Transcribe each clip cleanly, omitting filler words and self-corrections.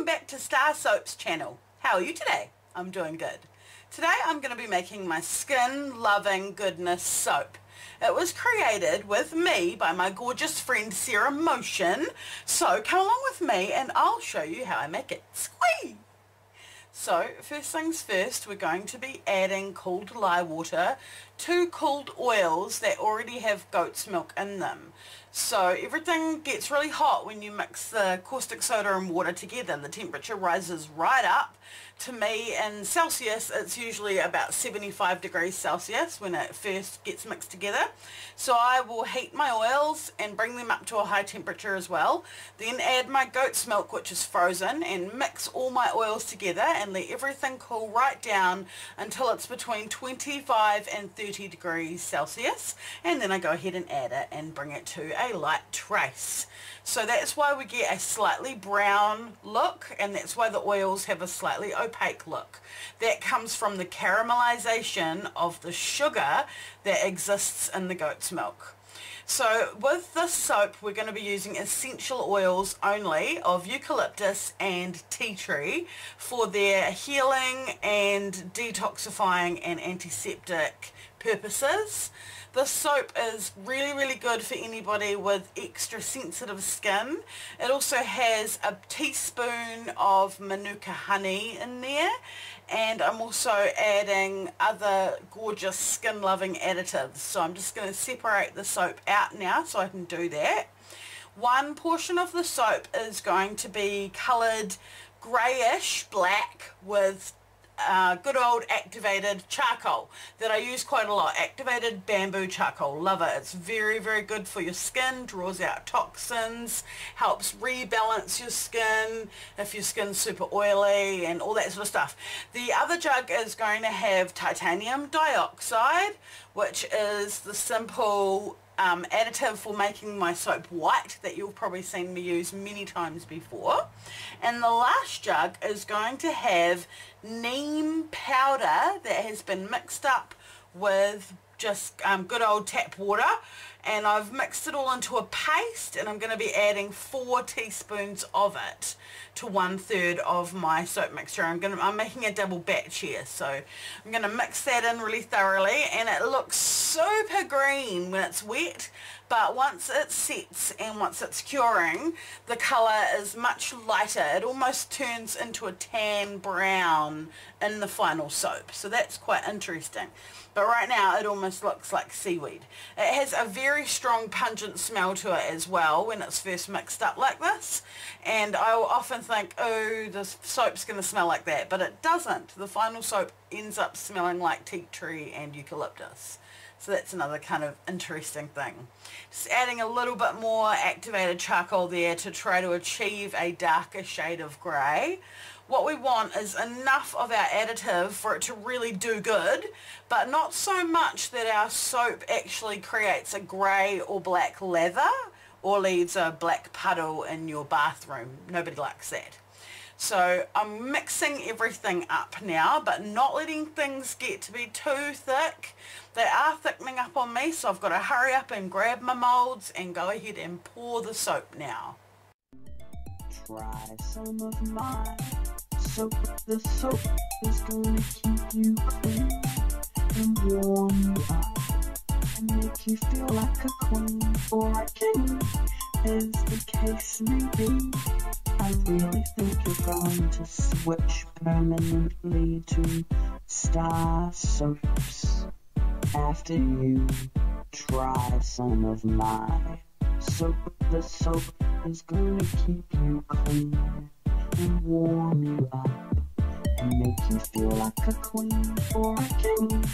back to StarrSoap's channel. How are you today? I'm doing good. Today I'm going to be making my skin loving goodness soap. It was created with me by my gorgeous friend Sarah Motion, so come along with me and I'll show you how I make it. Squee! So first things first, we're going to be adding cooled lye water to cooled oils that already have goat's milk in them. So everything gets really hot when you mix the caustic soda and water together. The temperature rises right up. To me, in Celsius, it's usually about 75 degrees Celsius when it first gets mixed together. So I will heat my oils and bring them up to a high temperature as well. Then add my goat's milk, which is frozen, and mix all my oils together and let everything cool right down until it's between 25 and 30 degrees Celsius. And then I go ahead and add it and bring it to a light trace. So that's why we get a slightly brown look, and that's why the oils have a slightly opaque look. That comes from the caramelization of the sugar that exists in the goat's milk. So with this soap we're going to be using essential oils only of eucalyptus and tea tree for their healing and detoxifying and antiseptic purposes. This soap is really good for anybody with extra sensitive skin. It also has a teaspoon of manuka honey in there, and I'm also adding other gorgeous skin loving additives. So I'm just going to separate the soap out now so I can do that. One portion of the soap is going to be coloured greyish black with good old activated charcoal that I use quite a lot. Activated bamboo charcoal, love it. It's very good for your skin, draws out toxins, helps rebalance your skin if your skin's super oily and all that sort of stuff. The other jug is going to have titanium dioxide, which is the simple additive for making my soap white that you've probably seen me use many times before. And the last jug is going to have neem powder that has been mixed up with just good old tap water, and I've mixed it all into a paste, and I'm going to be adding 4 teaspoons of it to 1/3 of my soap mixture. I'm making a double batch here, so I'm going to mix that in really thoroughly, and it looks super green when it's wet, but once it sets and once it's curing, the colour is much lighter. It almost turns into a tan brown in the final soap, so that's quite interesting. But right now it almost looks like seaweed. It has a very strong pungent smell to it as well when it's first mixed up like this, and I will often think, oh, the soap's going to smell like that, but it doesn't. The final soap ends up smelling like tea tree and eucalyptus. So that's another kind of interesting thing. Just adding a little bit more activated charcoal there to try to achieve a darker shade of grey. What we want is enough of our additive for it to really do good, but not so much that our soap actually creates a grey or black lather or leaves a black puddle in your bathroom. Nobody likes that. So I'm mixing everything up now, but not letting things get to be too thick. They are thickening up on me, so I've got to hurry up and grab my moulds and go ahead and pour the soap now. Try some of my soap. The soap is gonna keep you clean and warm you up and make you feel like a queen or a king, as the case may be. I really think you're going to switch permanently to StarrSoaps after you try some of my soap. The soap is gonna keep you clean and warm you up and make you feel like a queen or a king,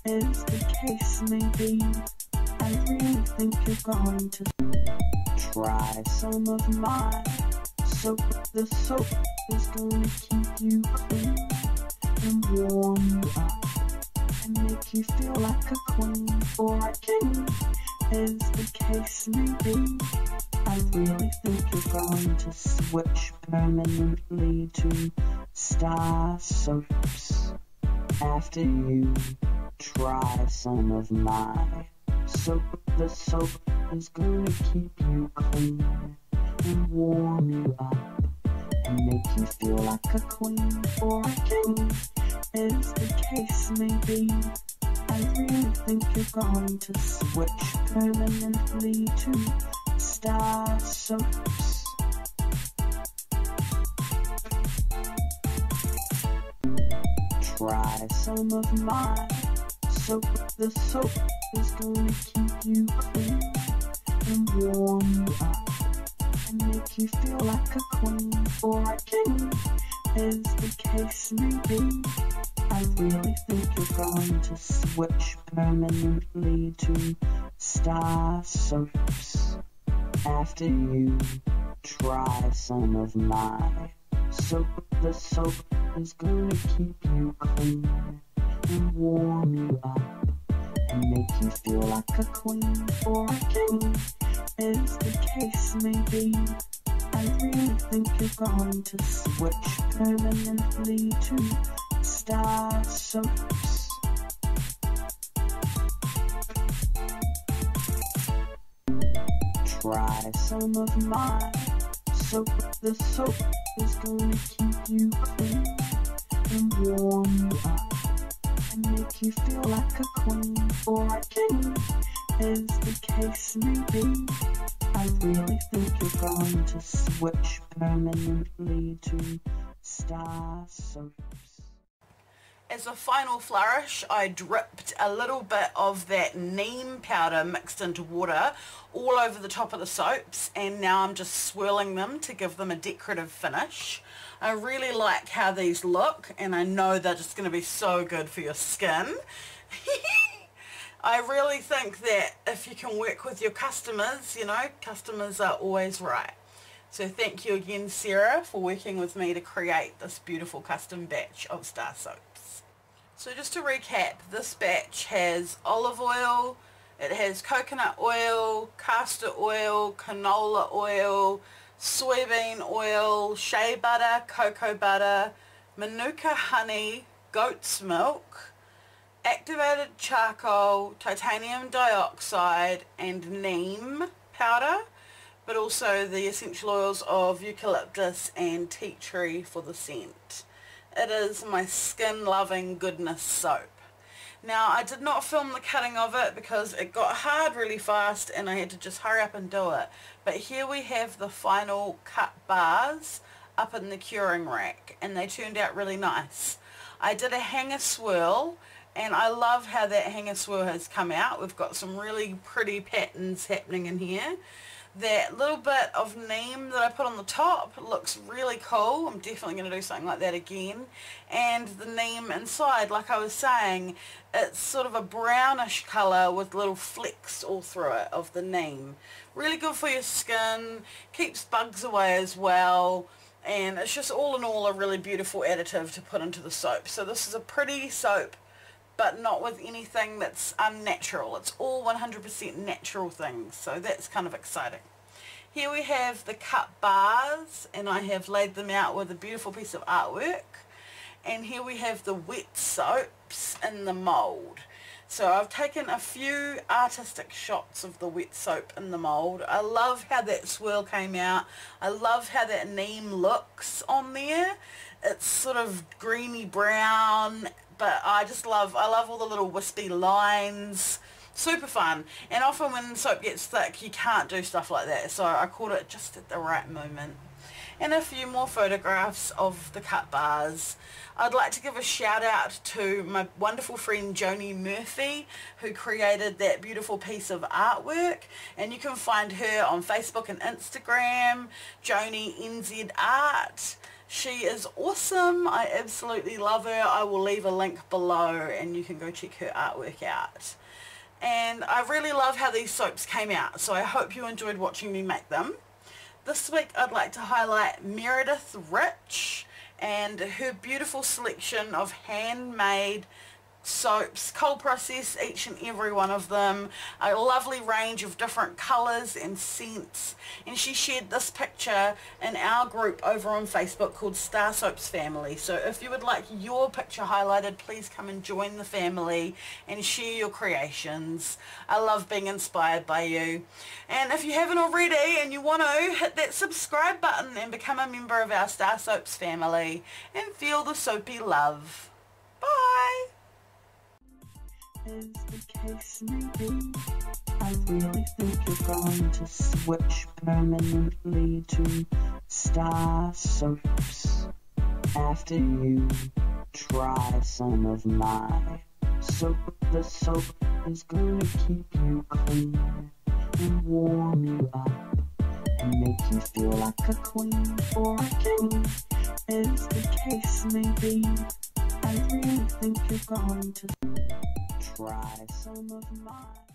as the case may be. I really think you're going to try some of my soap. The soap is gonna keep you clean and warm you up and make you feel like a queen or a king, as the case may be. I really think you're going to switch permanently to StarrSoaps after you try some of my soap. The soap is gonna keep you clean and warm you up and make make you feel like a queen or a king, as the case may be. I really think you're going to switch permanently to StarrSoaps. Try some of my soap. The soap is gonna keep you clean and warm you up and make you feel like a queen or a king, as the case may be. I really think you're going to switch permanently to StarrSoaps after you try some of my soap. The soap is gonna keep you clean and warm you up and make you feel like a queen or a king, as the case may be. I really think you're going to switch permanently to StarrSoaps. Try some of my soap. The soap is gonna keep you clean and warm you up and make you feel like a queen or a king, as the case may be. I really think you're going to switch permanently to StarrSoaps. As a final flourish, I dripped a little bit of that neem powder mixed into water all over the top of the soaps, and now I'm just swirling them to give them a decorative finish. I really like how these look, and I know they're just going to be so good for your skin. I really think that if you can work with your customers, you know, customers are always right. So thank you again, Sarah, for working with me to create this beautiful custom batch of StarrSoaps. So just to recap, this batch has olive oil, it has coconut oil, castor oil, canola oil, soybean oil, shea butter, cocoa butter, manuka honey, goat's milk, activated charcoal, titanium dioxide and neem powder, but also the essential oils of eucalyptus and tea tree for the scent. It is my skin loving goodness soap. Now, I did not film the cutting of it because it got hard really fast and I had to just hurry up and do it. But here we have the final cut bars up in the curing rack, and they turned out really nice. I did a hanger swirl, and I love how that hanger swirl has come out. We've got some really pretty patterns happening in here. That little bit of neem that I put on the top looks really cool. I'm definitely going to do something like that again. And the neem inside, like I was saying, it's sort of a brownish colour with little flecks all through it of the neem. Really good for your skin, keeps bugs away as well, and it's just all in all a really beautiful additive to put into the soap. So this is a pretty soap, but not with anything that's unnatural. It's all 100% natural things, so that's kind of exciting. Here we have the cut bars, and I have laid them out with a beautiful piece of artwork. And here we have the wet soaps in the mould. So I've taken a few artistic shots of the wet soap in the mould. I love how that swirl came out. I love how that neem looks on there. It's sort of greeny brown, but I love all the little wispy lines. Super fun. And often when soap gets thick, you can't do stuff like that. So I caught it just at the right moment. And a few more photographs of the cut bars. I'd like to give a shout out to my wonderful friend Joni Murphy, who created that beautiful piece of artwork, and you can find her on Facebook and Instagram, Joni NZ Art. She is awesome. I absolutely love her. I will leave a link below and you can go check her artwork out. And I really love how these soaps came out, so I hope you enjoyed watching me make them. This week I'd like to highlight Meredith Rich and her beautiful selection of handmade soaps, cold process each and every one of them, a lovely range of different colours and scents, and she shared this picture in our group over on Facebook called StarrSoapy Family. So if you would like your picture highlighted, please come and join the family and share your creations. I love being inspired by you. And if you haven't already and you want to, hit that subscribe button and become a member of our StarrSoapy family and feel the soapy love. Bye! As the case may be, I really think you're going to switch permanently to StarrSoaps after you try some of my soap. The soap is gonna keep you clean and warm you up and make you feel like a queen or a king. As the case may be, I really think you're going to try some of mine.